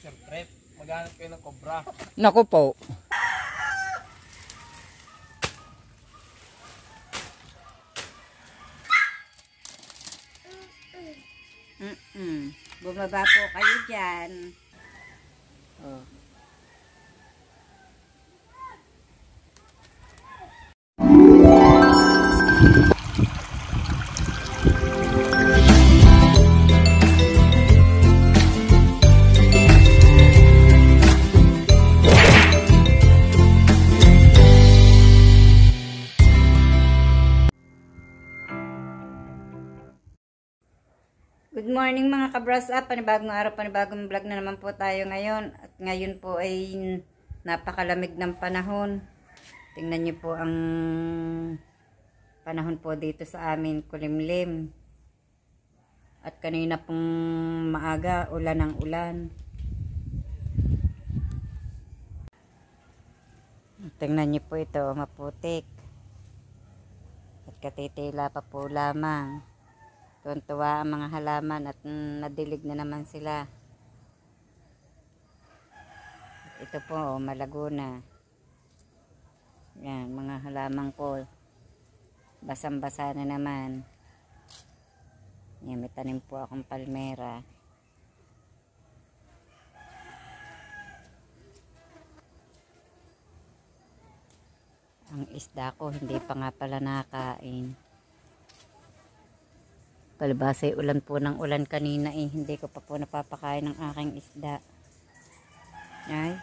nature trip. Maghanap kayo ng cobra. Naku po. Bumaba po kayo dyan. Oh. Good morning mga kabras up, panibagong araw, panibagong vlog na naman po tayo ngayon. At ngayon po ay napakalamig ng panahon. Tingnan niyo po ang panahon po dito sa amin, kulimlim. At kanina pong maaga, ulan ang ulan. Tingnan niyo po ito, maputik. At katitila pa po lamang. Tuwan-tuwa ang mga halaman at nadilig na naman sila. Ito po, malago na. Yan, mga halaman ko. Basang-basa na naman. Yan, may tanim po akong palmera. Ang isda ko, hindi pa nga pala nakain. Palibasay ulan po ng ulan kanina eh. Hindi ko pa po napapakain ng aking isda. Ay.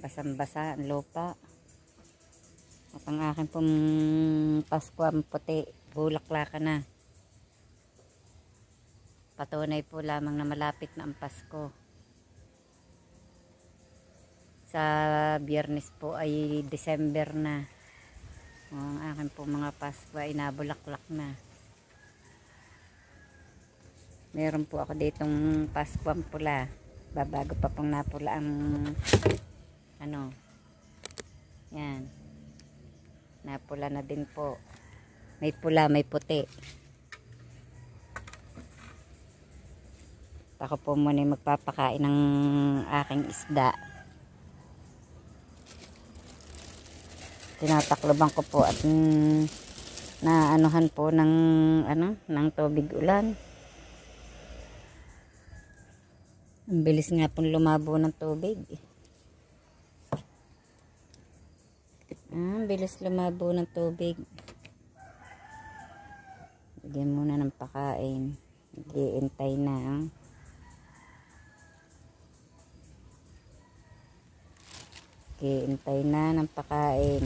Basang-basa ang lupa. At ang aking pong Pasko ang puti. Bulaklaka na. Patunay po lamang na malapit na ang Pasko. Sa Biyernes po ay December na. Ang aking pong mga Pasko ay nabulaklak na. Meron po ako ditong paskwang pula. Babago pa pong napula ang ano. Yan. Napula na din po. May pula, may puti. Ako po muna magpapakain ng aking isda. Tinatakloban ko po at naanuhan po ng ng tubig ulan. Ang bilis nga pong lumabo ng tubig. Ang bilis lumabo ng tubig. Bigyan muna ng pakain. Nag-iintay na. Nag-iintay na ng pakain.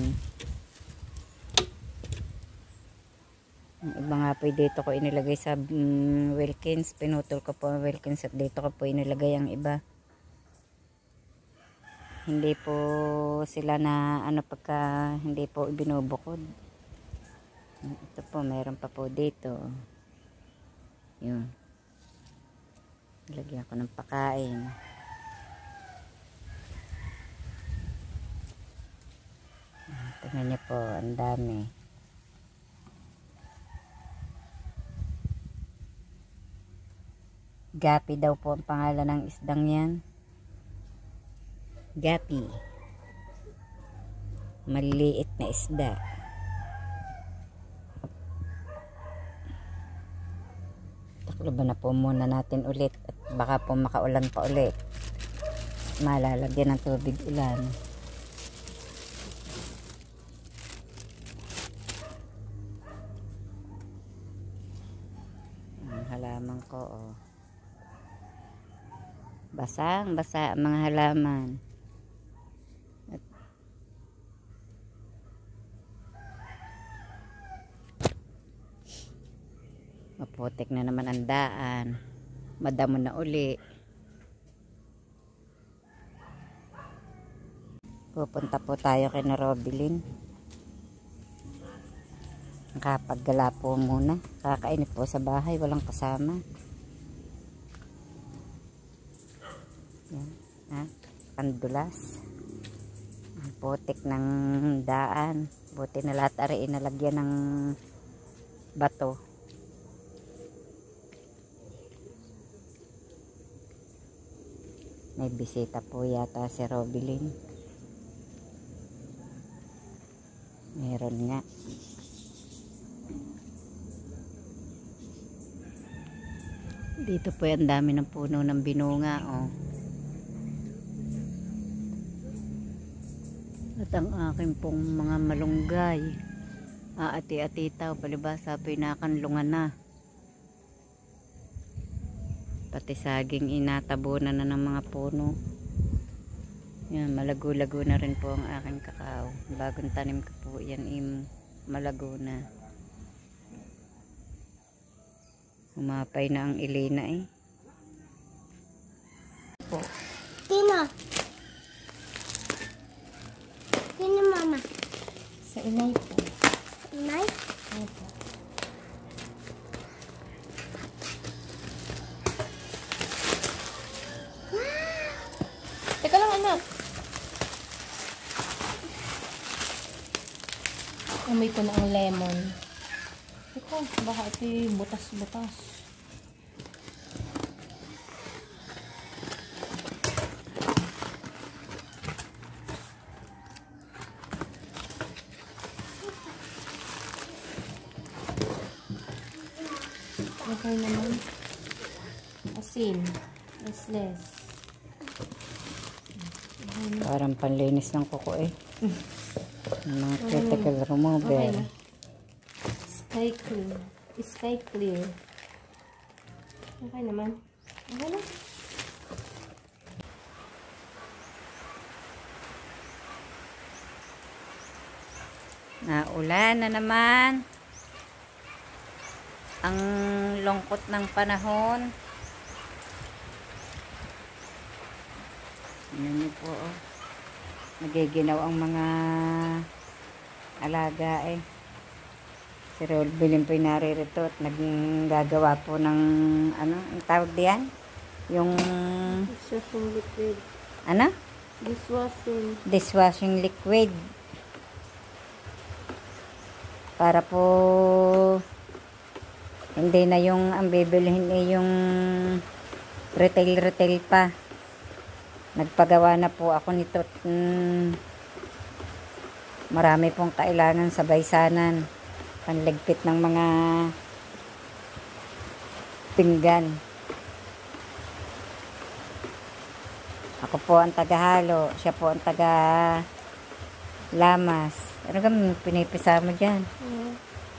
Ang iba nga po dito ko inilagay sa Wilkins. Pinutol ko po ang Wilkins at dito ko po inilagay ang iba. Hindi po sila na pagka hindi po ibinubukod. Ito po, meron pa po dito. Yun. Lagyan ko ng pakain. Tingnan niyo po, ang dami. Gapi daw po ang pangalan ng isdang yan. Gapi. Maliliit na isda. Takloban na po muna natin ulit at baka po makaulan pa ulit. Malalagyan ng tubig ulan. Ang halaman ko oh. Basang-basa ang mga halaman. At maputik na naman ang daan. Madamo na uli. Pupunta po tayo kay na Robilin. Nakapaggala po muna. Kakainip po sa bahay. Walang kasama. Yan, pandulas ang putik ng daan. Buti na lahat ari inalagyan ng bato. May bisita po yata si Robilin. Meron nga. Dito po ang dami ng puno ng binunga, oh. At ang aking pong mga malunggay, ati-atitaw, palibasa pinakanlungan na. Pati saging inatabunan na ng mga puno. Yan, malago-lago na rin po ang aking kakao. Bagong tanim ko po yan, malago na. Umapay na ang Elena eh. Sino? Sino mama? Sa inay po. Inay? Opo. Teka lang anak. Amoy ko na ang lemon. Ito, baka ito butas-butas. Okay naman. Asin. Less. Parang panlinis ng kuko eh. Ng mga cuticle remover. Okay na. Sky clear. Okay naman. Okay na. Naulan na naman. Ang lungkot ng panahon. Ano niyo po, oh. Nagiginaw ang mga alaga eh. Si Rolbilin po yung naririto at naggagawa po ng ano, ang tawag diyan? Yung Dishwashing liquid. ano? Dishwashing liquid. Para po hindi na yung ang bibilihin eh yung retail pa. Nagpagawa na po ako nito. Marami pong kailangan sa baysanan. Panligpit ng mga pinggan. Ako po ang tagahalo. Siya po ang taga lamas. Ano ka pinipisa mo dyan?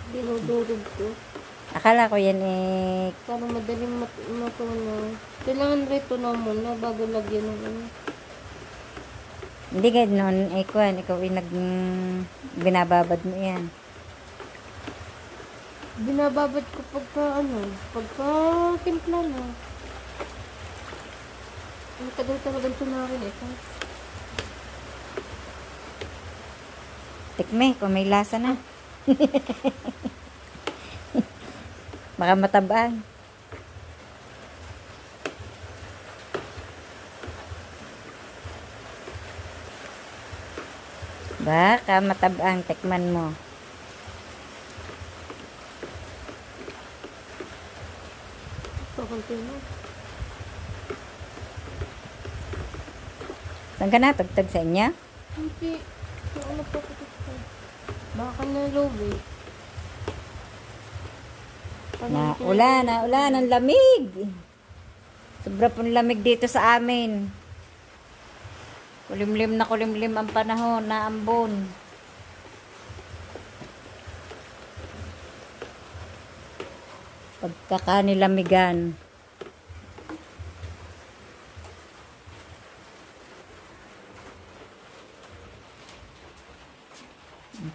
Dinudurog ko. Akala ko yan eh. Para madaling matunaw. Kailangan rito na muna bago lagyan ng ano. Hindi ganoon. Eh, kuhan, ikaw ay binababad mo yan. Binababad ko pagka timpla na. Ang tagal talaga ito na akin ito. Tikme, kung may lasa na. Baka matabang. Baka matabang, tikman mo. Pakunti na. Saan ka na? Tugtog sa inyo? Hindi. Yung ano pa ko ito. Baka na loob eh. Naulan, ang lamig. Sobra pong lamig dito sa amin. Kulimlim ang panahon, naambon. Pagkakanilamigan.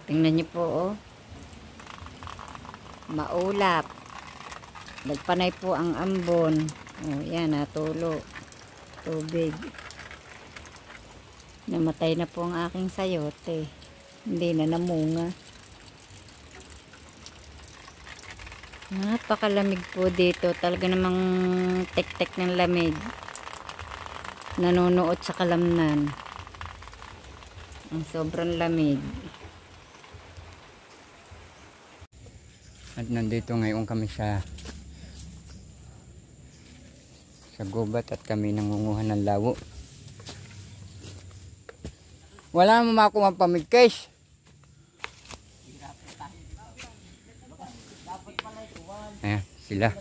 Tingnan niyo po, oh. Maulap. Nagpanay po ang ambon. Oh, yan, natulo. Tubig. Namatay na po ang aking sayote. Hindi na namunga. Napakalamig po dito. Talaga namang tek-tek ng lamig. Nanonood sa kalamnan. Ang sobrang lamig. At nandito ngayon kami sa sa gubat at kami nangunguha ng lawo. Wala naman makuha pamigkes. Ayan, sila.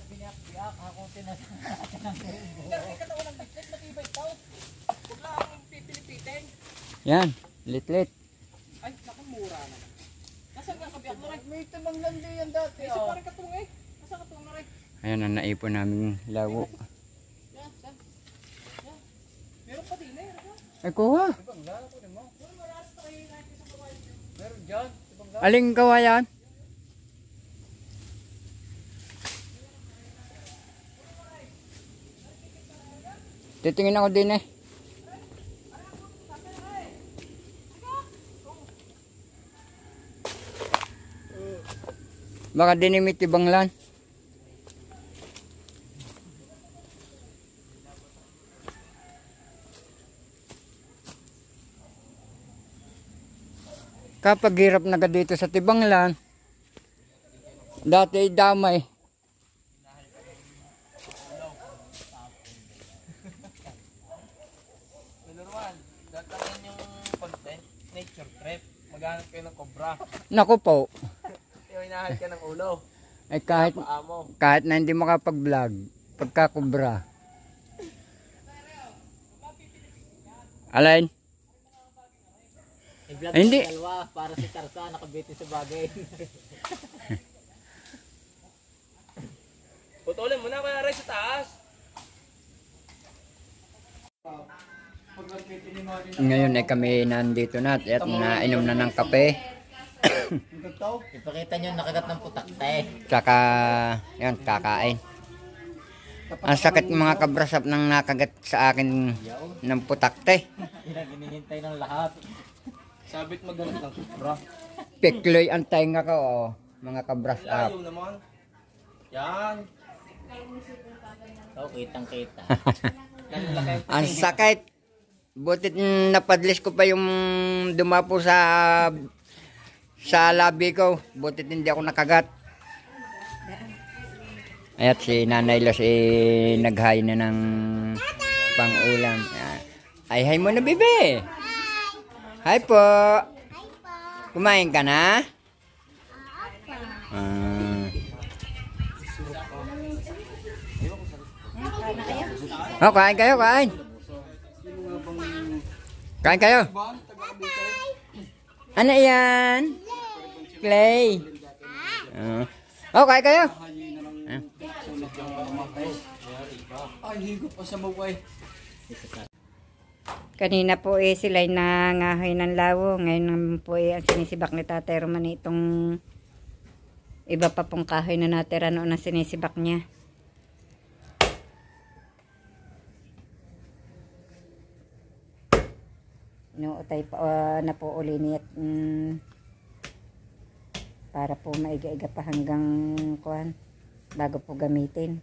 Yan, lit-lit. Ay, naku, mura na. Nasaan nga kabiyak mo rin? May tamang landi yan dati. Isa parang katung eh. Nasaan katung na rin? Ayan ang naipon naming lawo. Yan, yan. Yan. Meron pa din eh. Ay, kuha. Ibang lalo ko din mo. Meron dyan. Ibang lalo. Aling gawa yan? Titingin ako din eh. Baka dinimit ibang lan. Kapag hirap na ka dito sa Tibanglan, dati ay damay. Normal. Datangan yung content. Nature trip. Maghanap kayo ng cobra. Naku po, Yung hinahanap ka ng ulo. ay kahit Paamo. na hindi makapag-vlog, pagkakubra. Alain? I-vlog Ay, hindi. dalawa para si Tarzan nakabiti sa bagay. Putulin mo na kaya rin sa taas. Ngayon ay kami nandito na at nainom na ng kape. Ipakita nyo nakagat ng putakte. Tsaka, yan, kakain. Ang sakit mga kabrasap nang nakagat sa akin ng putakte. Hinihintay ng lahat. Sabit maghanap ng cobra. Pikloy ang tainga ko, oh, mga kabrasap. Layo naman. Yan. So, kitang-kita. Ang sakit. Butit napadlis ko pa yung dumapo sa labi ko. Butit hindi ako nakagat. Ayat si Nanay Los naghay na ng pang-ulam. Ay, hi mo na, bebe. Hi po. Kumain ka na? Oh, kain kayo, kain. Kain kayo. Ano yan? Clay. Oh, kain kayo. Ay, higop pa sa maway. Kanina po sila'y nangahoy ng lawo. Ngayon naman po ang sinisibak ni Tatay Roman itong iba pa pong kahoy na natira noon ang sinisibak niya. Inuutay pa na po uli niya para po maiga-iga pa hanggang kuhan bago po gamitin.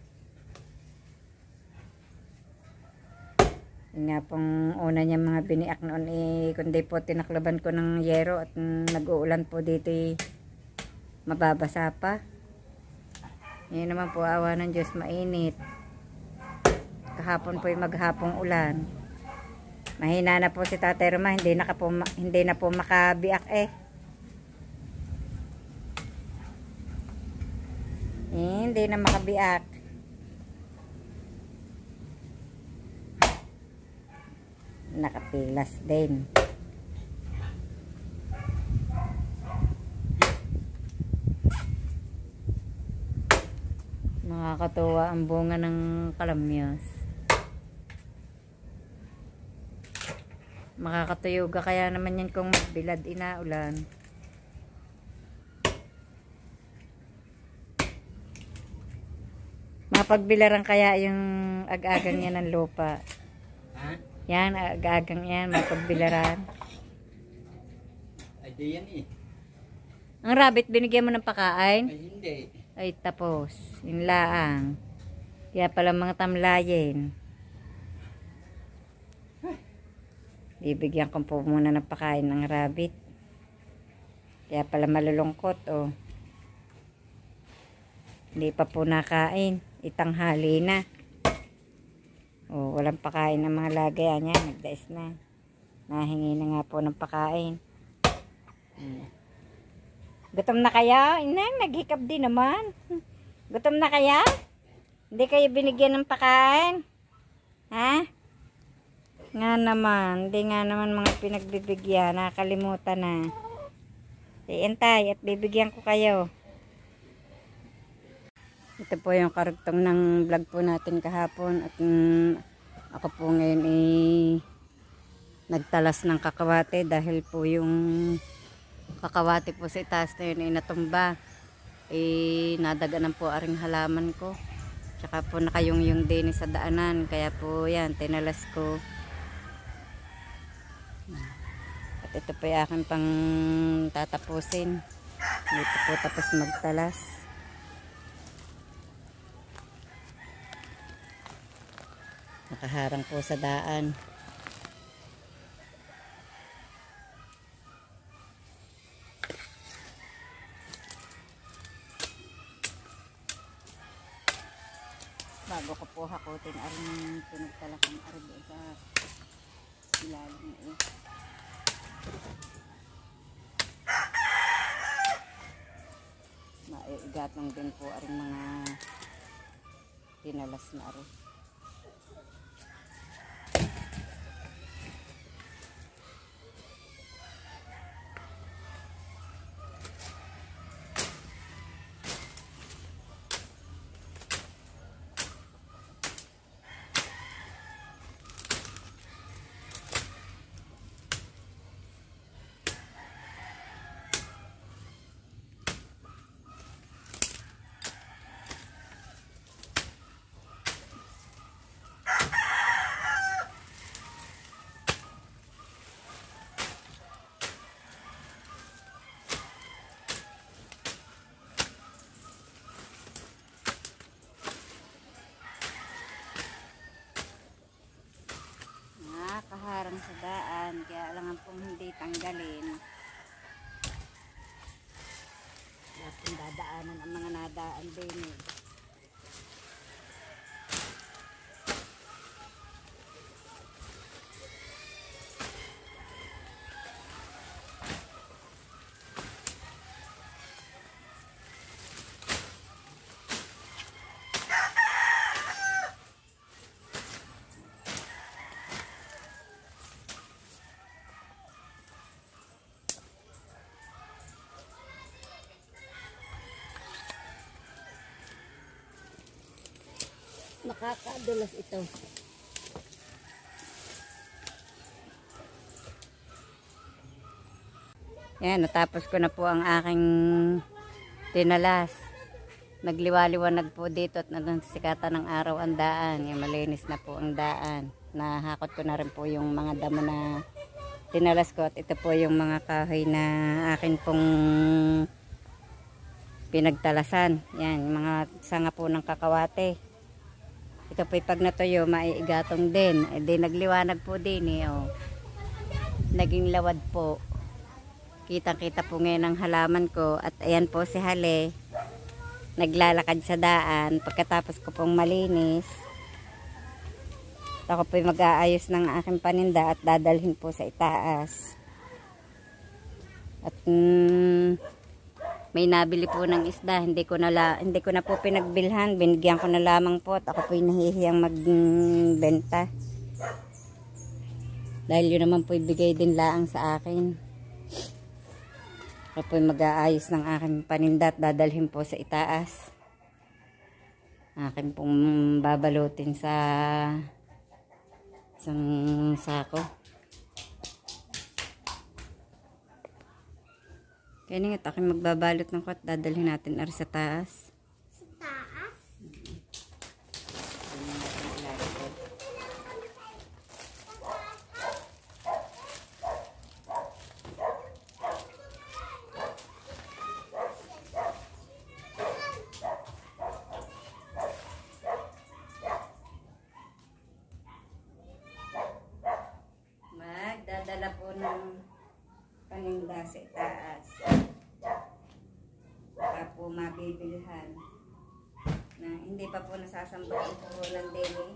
Yun nga pong una niya mga biniak noon kundi po tinakloban ko ng yero at nag-uulan po dito mababasa pa. Ngayon naman po awa ng Diyos mainit. Kahapon po maghapong ulan. Mahina na po si Tatay Roma, hindi na po makabiak eh. Hindi na makabiak. Nakapilas din. Nakakatuwa ang bunga ng kalamyas. Makakatuyo ka kaya naman yan kung bilad inaulan. Mapagbilaran kaya yung ag-agang yan ng lupa. Ha? Yan, ag-agang yan, mapagbilaran. Ay, di yan eh. Ang rabbit, binigyan mo ng pakain? Ay, hindi. Ay, tapos. Yun laang. Kaya pala mga tamlayin. Bibigyan ko po muna ng pakain ng rabbit. Kaya pala malulungkot, oh. Hindi pa po nakain. Itanghali na. Oh, walang pakain ng mga lagay. Yan, nagdais na. Nahingi na nga po ng pakain. Gutom na kaya? Inang, naghikap din naman. Gutom na kaya? Hindi kayo binigyan ng pakain? Ha? Nga naman. Hindi nga naman mga pinagbibigyan. Nakakalimutan na. Iintay at bibigyan ko kayo. Ito po yung karugtong ng vlog po natin kahapon. At ako po ngayon nagtalas ng kakawate dahil po yung kakawate po sa itaas na yun ay natumba. Nadaganan po aring halaman ko. Tsaka po nakayong din sa daanan. Kaya po yan, tinalas ko. At ito po yung aking pang tatapusin. Dito po tapos magtalas. Nakaharang po sa daan. Bago ko po hakutin aring pinagtalakang arbo sa ilalim na maiigatong din po aring mga tinalas na arbo. Kaharang sa daan, kaya alangan pong hindi tanggalin. Lahat yung dadaanan ang mga nadaan din eh. Nakakadulas ito. Yan, natapos ko na po ang aking tinalas. Nagliwaliwanag po dito at nagsikatan ng araw ang daan. Yung malinis na po ang daan. Nahakot ko na rin po yung mga damo na tinalas ko. At ito po yung mga kahoy na akin pong pinagtalasan. Yan, yung mga sanga po ng kakawate. Ito po pag natuyo, maiigatong din. E di nagliwanag po din eh. Oh. Naging lawad po. Kitang-kita po ngayon ang halaman ko. At ayan po si Hale. Naglalakad sa daan. Pagkatapos ko pong malinis. Ako po mag-aayos ng aking paninda at dadalhin po sa itaas. At may nabili po ng isda, hindi ko na po pinagbilhan, binigyan ko na lamang po at ako po nahihiyang magbenta. Dahil yun naman po ibigay din laang sa akin. Ako po mag-aayos ng aking paninda at dadalhin po sa itaas. Akin pong babalutin sa isang sako. Kaya nga aking magbabalot ng kot, dadalhin natin ar sa taas. Sa taas? Magdadala po ng paninda sa itaas. Baka po mabibilhan na hindi pa po nasasamba ang puhunan din eh.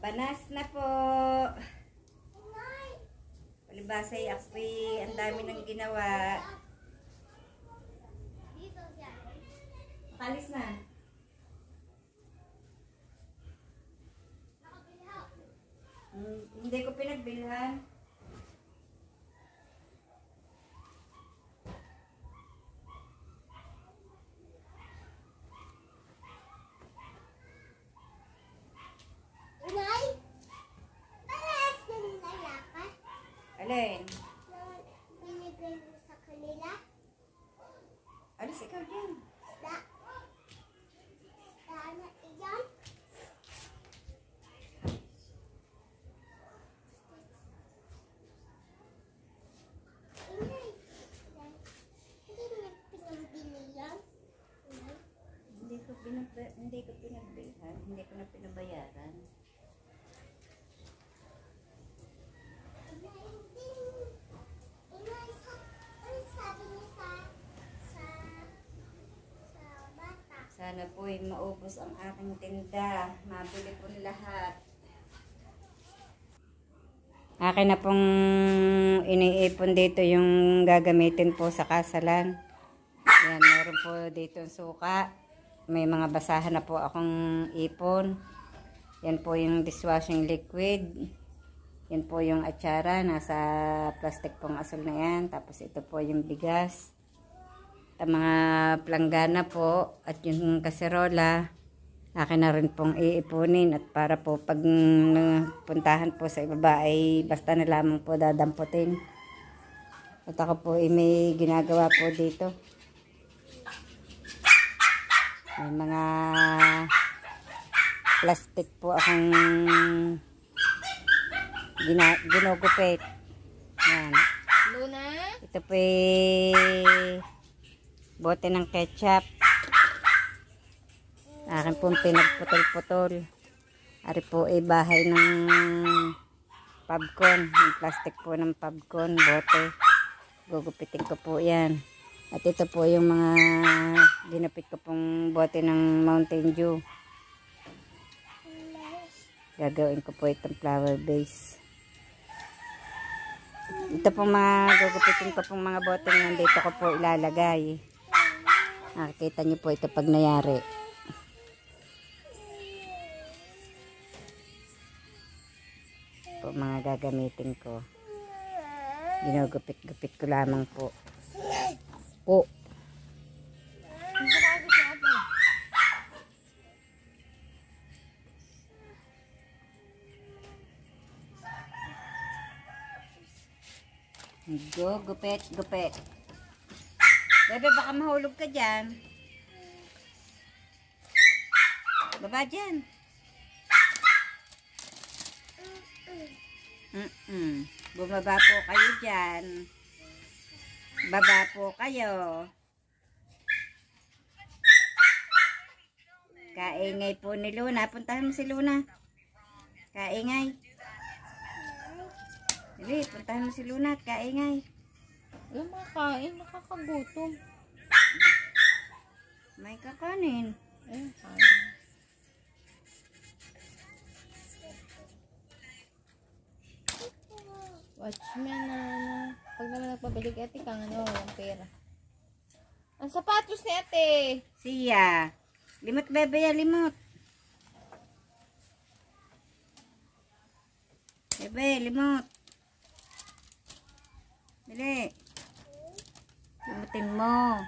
Pabanas na po. Palibasa ay ako'y ang dami ng ginawa. Makalis na. Hindi ko pinagbilhan. Alin? Binigay mo sa kanila? Alis ikaw dyan. Sana iyan? Inay, hindi mo pinambili yan? Hindi ko pinagbilhan. Hindi ko na pinabayaran. Inay, ano sabi niya sa bata? Sana po'y maubos ang aking tinda. Mabili po lahat. Akin na pong iniipon dito yung gagamitin po sa kasalan. Yan, meron po dito yung suka. May mga basahan na po akong ipon. Yan po yung dishwashing liquid. Yan po yung atsara. Nasa plastic pong asul na yan. Tapos ito po yung bigas. At mga planggana po. At yung kaserola. Akin na rin pong iipunin. At para po pag puntahan po sa ibaba ay basta na lamang po dadamputin. At ako po ay may ginagawa po dito. May mga plastic po akong ginugupit. Yan. Luna? Ito po ay bote ng ketchup. Akin pong pinagputol-putol. Ari po ay bahay ng popcorn. Yung plastic po ng popcorn, bote. Gugupitin ko po yan. At ito po yung mga ginupit ko pong bote ng Mountain Dew. Gagawin ko po itong flower base. Ito pong mga gugupitin ko pong mga bote ngayon. Dito ko po ilalagay. Nakikita nyo po ito pag nayari. Po mga gagamitin ko. Ginugupit-gupit ko lamang po. Po. Go, gupit, gupit. Bebe, baka mahulog ka dyan. Baba dyan. Bumaba po kayo dyan. Baba po kayo. Kaingay po ni Luna. Puntahan mo si Luna. Kaingay. Dili, puntahan mo si Luna at kaingay. Alam mo, kain. Nakakagutom. May kakanin. Ayun, kain. Watchman na. Pag naman nagpabalik ate ka nga naman walang pera. Ang sapatos ni ate. Siya. Limot bebe ya, limot. Bebe, limot. Dili. Limutin mo.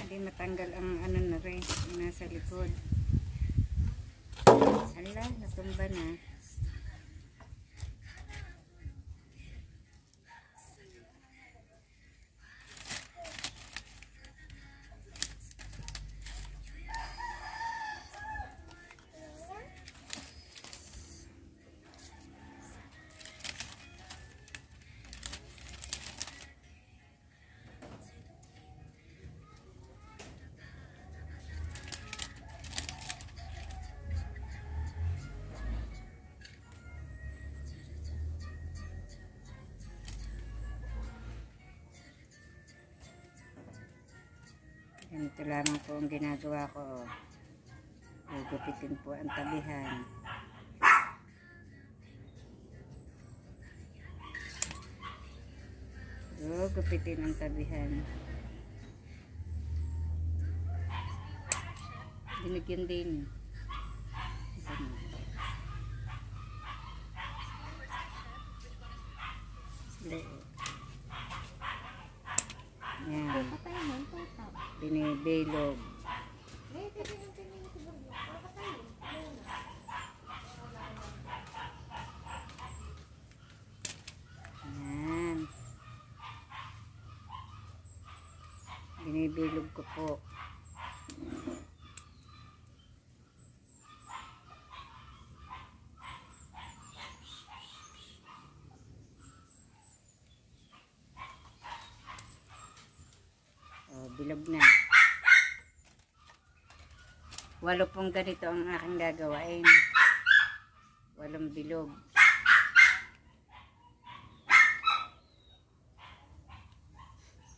Hindi matanggal ang ano na rin, yung nasa likod. Ala, natumba na. Ito lamang po ang ginagawa ko. Gugupitin po ang tabihan. Gugupitin ang tabihan. Binigyan din. Ito na. Yan. Patay mo, puta. Binibilog. Yan. Binibilog ko po. Bilog na. 8 pong ganito ang aking gagawain. 8 bilog.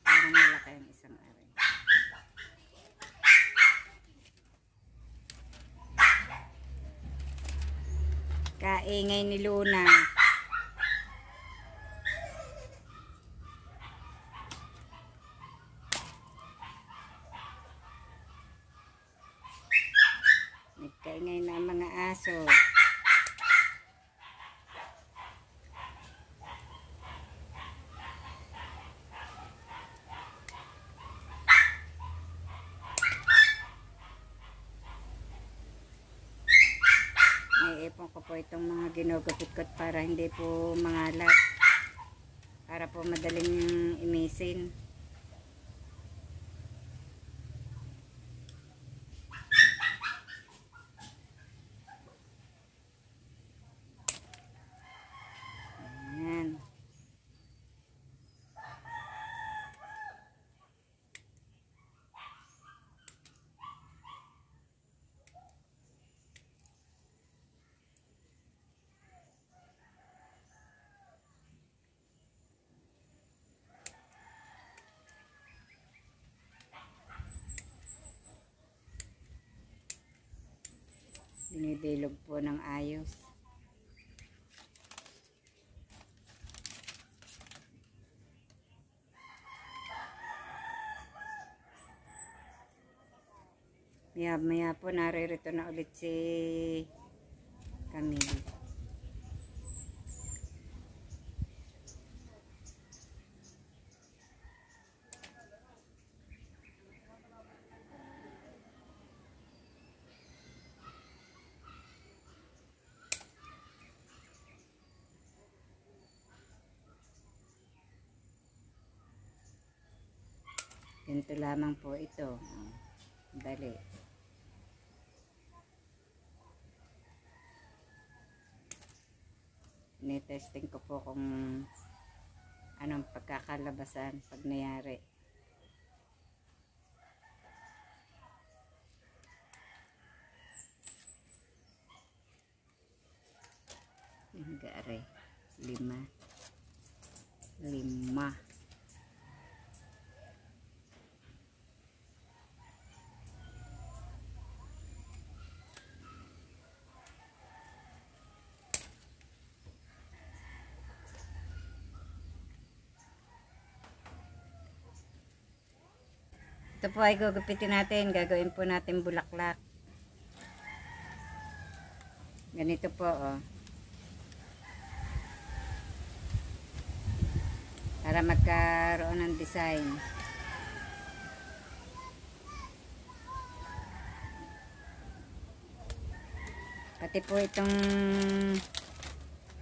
Parang malaki ang isang aray. Kaingay ni Luna. Nagkaingay na ang mga aso. Naiipon ko po itong mga ginugupit-gut para hindi po mangalat. Para po madaling imisin. Ayan. Binibilog po ng ayos. Maya po naririto na ulit si Camille. Ganito lamang po ito. Dali. Netesting ko po kung anong pagkakalabasan pag nangyari. Hingga 5. Ito po ay gugupitin natin. Gagawin po natin bulaklak. Ganito po, oh. Para magkaroon ng design. Pati po itong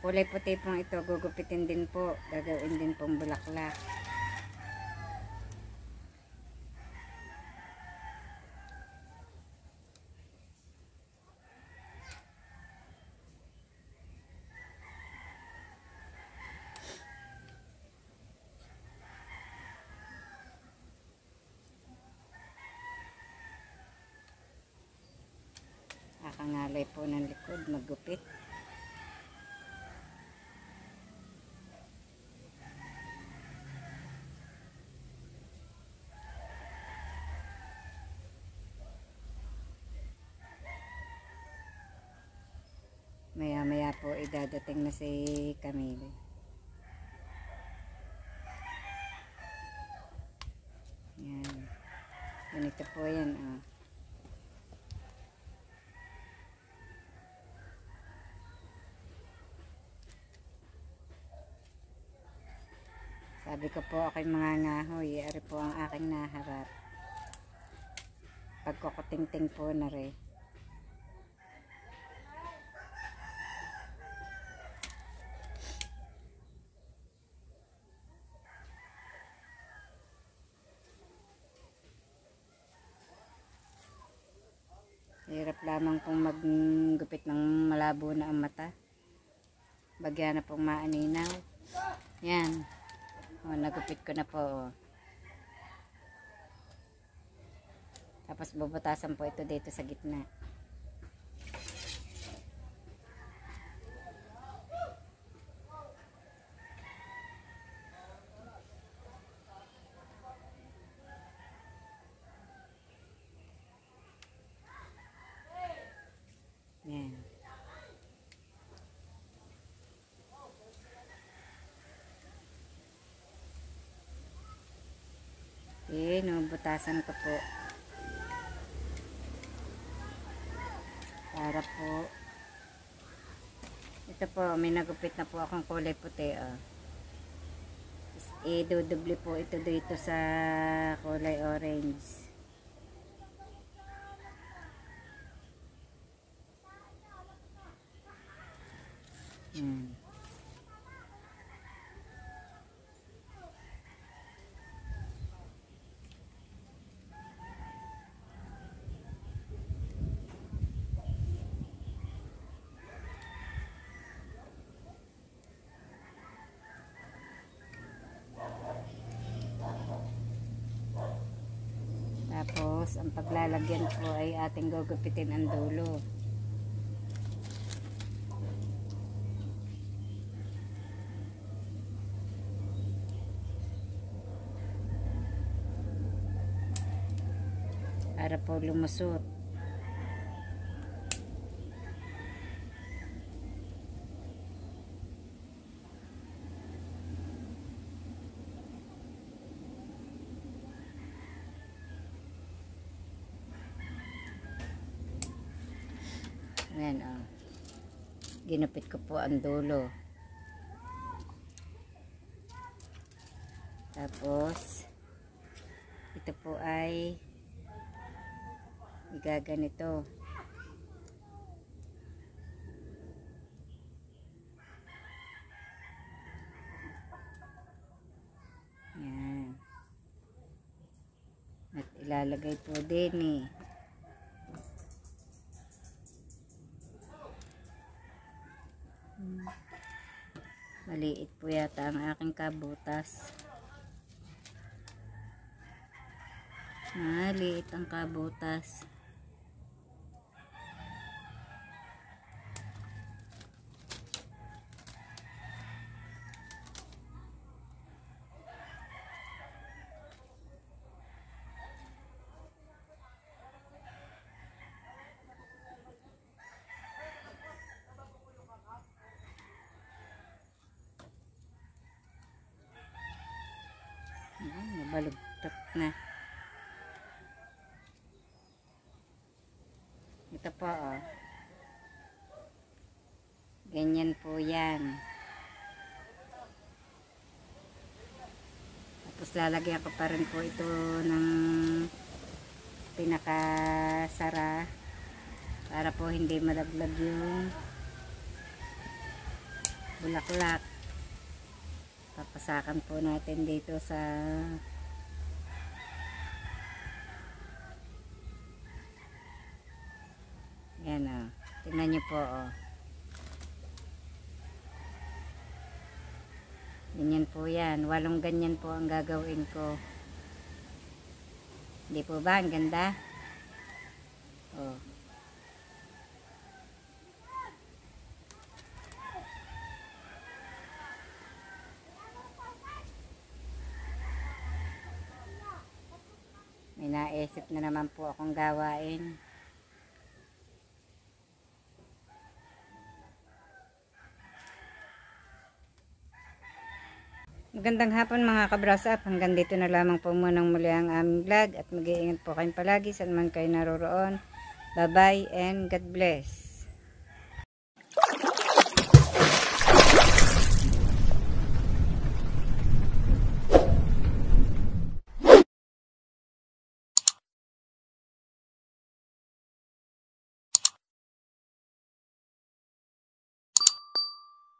kulay puti pong ito, gugupitin din po. Gagawin din pong bulaklak. Kakangalay po ng likod, maggupit. Maya maya po idadating na si Camille. Yan. Ganito po yan. Oh. Sabi ko po ako'y mga ngahoy. Ari po ang aking naharap. Pagkukuting-ting po na rin. Hirap lamang pong maggupit ng malabo na ang mata. Bagya na pong maaninaw. Yan. O, nagupit ko na po. O. Tapos bubutasan po ito dito sa gitna. Yan. Butasan ko po. Para po. Ito po, may nagupit na po akong kulay puti. Oh. Idudubli po ito dito sa kulay orange. Yan. Tapos, ang paglalagyan po ay ating gugupitin ang dulo. Para po lumusot. Ayan, oh. Ginupit ko po ang dulo. Tapos, ito po ay igaganito. Yan. At ilalagay po din eh. Maliit po yata ang aking kabutas. Maliit ang kabutas. Nabalugtot na. Ito po, oh. Ganyan po yan. Tapos lalagyan ko pa rin po ito ng pinakasara para po hindi malaglag yung bulaklak. Papasakan po natin dito sa yan, oh. Tingnan nyo po, oh. Ganyan po yan. 8 ganyan po ang gagawin ko. Hindi po ba? Ang ganda? Oh. May naisip na naman po akong gawain. Magandang hapon mga kabrasap. Hanggang dito na lamang po munang muli ang aming vlog at mag-iingat po kayong palagi saan man kayo naroroon. Bye-bye and God bless.